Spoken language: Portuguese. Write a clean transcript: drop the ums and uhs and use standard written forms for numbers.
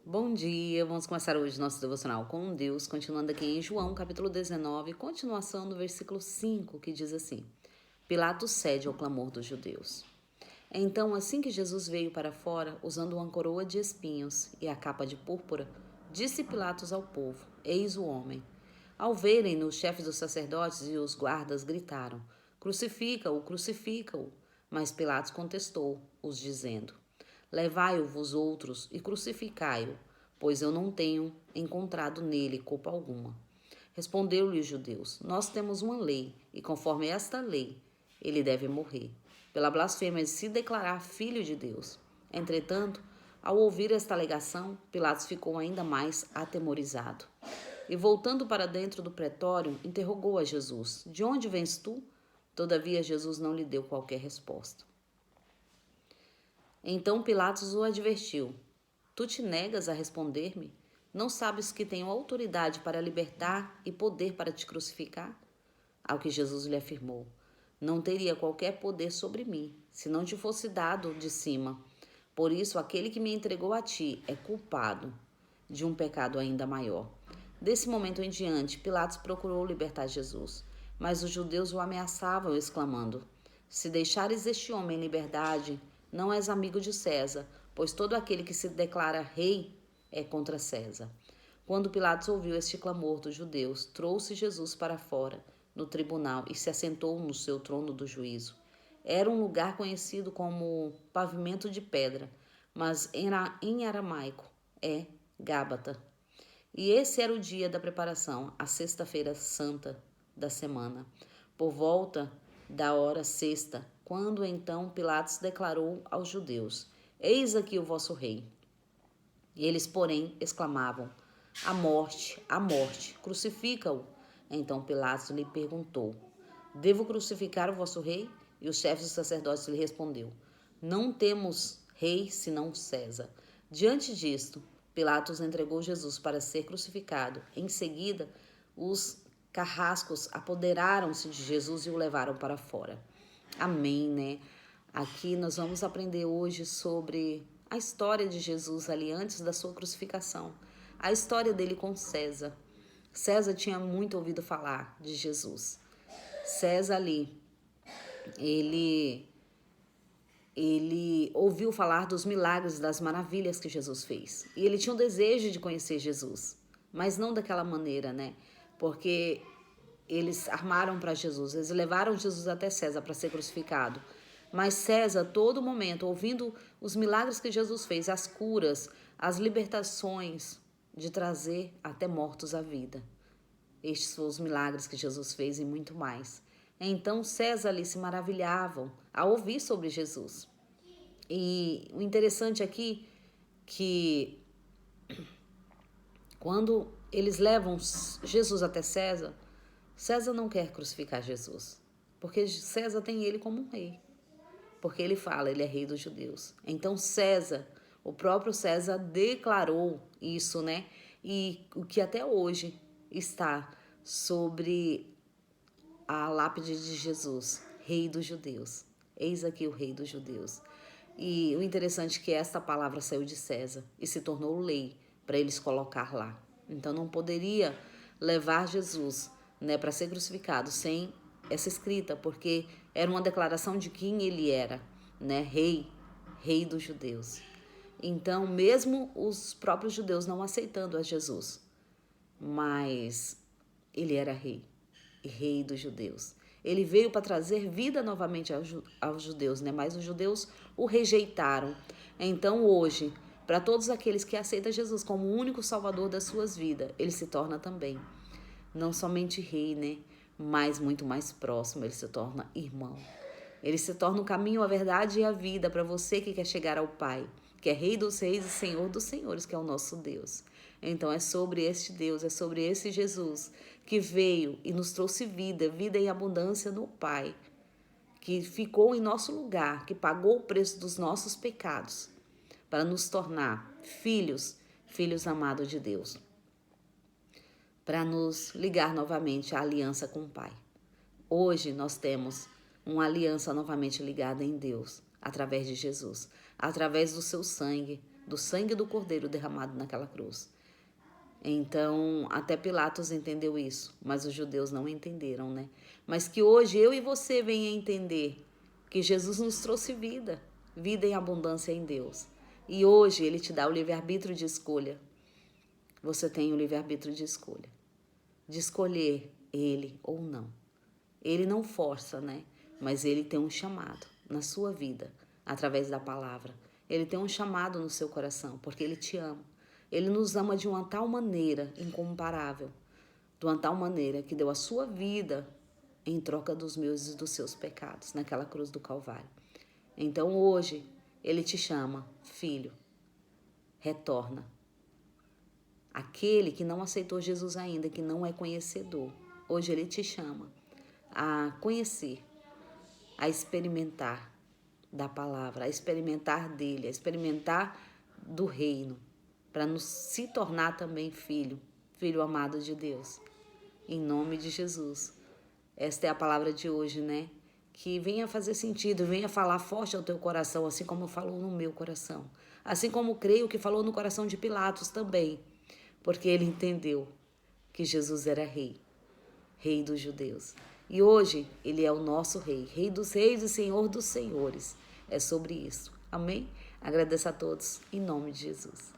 Bom dia, vamos começar hoje nosso devocional com Deus, continuando aqui em João capítulo 19, continuação do versículo 5, que diz assim: Pilatos cede ao clamor dos judeus. Então, assim que Jesus veio para fora, usando uma coroa de espinhos e a capa de púrpura, disse Pilatos ao povo: Eis o homem. Ao verem-no, os chefes dos sacerdotes e os guardas gritaram: Crucifica-o, crucifica-o. Mas Pilatos contestou-os, dizendo: Levai-o vós outros e crucificai-o, pois eu não tenho encontrado nele culpa alguma. Respondeu-lhe os judeus: Nós temos uma lei, e conforme esta lei, ele deve morrer, pela blasfêmia de se declarar filho de Deus. Entretanto, ao ouvir esta alegação, Pilatos ficou ainda mais atemorizado. E voltando para dentro do pretório, interrogou a Jesus: De onde vens tu? Todavia, Jesus não lhe deu qualquer resposta. Então Pilatos o advertiu: Tu te negas a responder-me? Não sabes que tenho autoridade para libertar e poder para te crucificar? Ao que Jesus lhe afirmou: Não teria qualquer poder sobre mim, se não te fosse dado de cima. Por isso, aquele que me entregou a ti é culpado de um pecado ainda maior. Desse momento em diante, Pilatos procurou libertar Jesus, mas os judeus o ameaçavam, exclamando: Se deixares este homem em liberdade, não és amigo de César, pois todo aquele que se declara rei é contra César. Quando Pilatos ouviu este clamor dos judeus, trouxe Jesus para fora, no tribunal, e se assentou no seu trono do juízo. Era um lugar conhecido como pavimento de pedra, mas em aramaico é Gábata. E esse era o dia da preparação, a sexta-feira santa da semana, por volta da hora sexta, quando então Pilatos declarou aos judeus: Eis aqui o vosso rei. Eles, porém, exclamavam: a morte, crucifica-o. Então Pilatos lhe perguntou: Devo crucificar o vosso rei? E os chefes dos sacerdotes lhe respondeu: Não temos rei senão César. Diante disto, Pilatos entregou Jesus para ser crucificado. Em seguida, os carrascos apoderaram-se de Jesus e o levaram para fora. Amém, né? Aqui nós vamos aprender hoje sobre a história de Jesus ali antes da sua crucificação. A história dele com César. César tinha muito ouvido falar de Jesus. César ali, ele ouviu falar dos milagres, das maravilhas que Jesus fez. E ele tinha um desejo de conhecer Jesus, mas não daquela maneira, né? Porque eles armaram para Jesus, eles levaram Jesus até César para ser crucificado. Mas César, todo momento, ouvindo os milagres que Jesus fez, as curas, as libertações, de trazer até mortos à vida. Estes foram os milagres que Jesus fez e muito mais. Então César ali se maravilhavam ao ouvir sobre Jesus. E o interessante aqui que quando eles levam Jesus até César, César não quer crucificar Jesus, porque César tem ele como um rei. Porque ele fala, ele é rei dos judeus. Então César, o próprio César declarou isso, né? E o que até hoje está sobre a lápide de Jesus, rei dos judeus. Eis aqui o rei dos judeus. E o interessante é que esta palavra saiu de César e se tornou lei para eles colocar lá. Então não poderia levar Jesus, né, para ser crucificado sem essa escrita, porque era uma declaração de quem ele era, né, rei dos judeus. Então, mesmo os próprios judeus não aceitando a Jesus, mas ele era rei dos judeus. Ele veio para trazer vida novamente aos judeus, né? Mas os judeus o rejeitaram. Então hoje, para todos aqueles que aceitam Jesus como o único salvador das suas vidas, ele se torna também, não somente rei, né? Mas muito mais próximo, ele se torna irmão. Ele se torna o caminho, a verdade e a vida para você que quer chegar ao Pai, que é Rei dos Reis e Senhor dos Senhores, que é o nosso Deus. Então é sobre este Deus, é sobre esse Jesus que veio e nos trouxe vida, vida em abundância no Pai, que ficou em nosso lugar, que pagou o preço dos nossos pecados, para nos tornar filhos, filhos amados de Deus, para nos ligar novamente à aliança com o Pai. Hoje nós temos uma aliança novamente ligada em Deus, através de Jesus, através do seu sangue, do sangue do Cordeiro derramado naquela cruz. Então, até Pilatos entendeu isso, mas os judeus não entenderam, né? Mas que hoje eu e você venha entender que Jesus nos trouxe vida, vida em abundância em Deus. E hoje Ele te dá o livre-arbítrio de escolha. Você tem o livre-arbítrio de escolha, de escolher Ele ou não. Ele não força, né? Mas Ele tem um chamado na sua vida, através da palavra. Ele tem um chamado no seu coração, porque Ele te ama. Ele nos ama de uma tal maneira incomparável, de uma tal maneira que deu a sua vida em troca dos meus e dos seus pecados, naquela cruz do Calvário. Então hoje, Ele te chama, filho, retorna. Aquele que não aceitou Jesus ainda, que não é conhecedor, hoje Ele te chama a conhecer, a experimentar da palavra, a experimentar dele, a experimentar do reino, para nos se tornar também filho, filho amado de Deus. Em nome de Jesus. Esta é a palavra de hoje, né? Que venha fazer sentido, venha falar forte ao teu coração, assim como falou no meu coração. Assim como creio que falou no coração de Pilatos também, porque ele entendeu que Jesus era rei, rei dos judeus. E hoje ele é o nosso rei, rei dos reis e senhor dos senhores. É sobre isso. Amém? Agradeço a todos em nome de Jesus.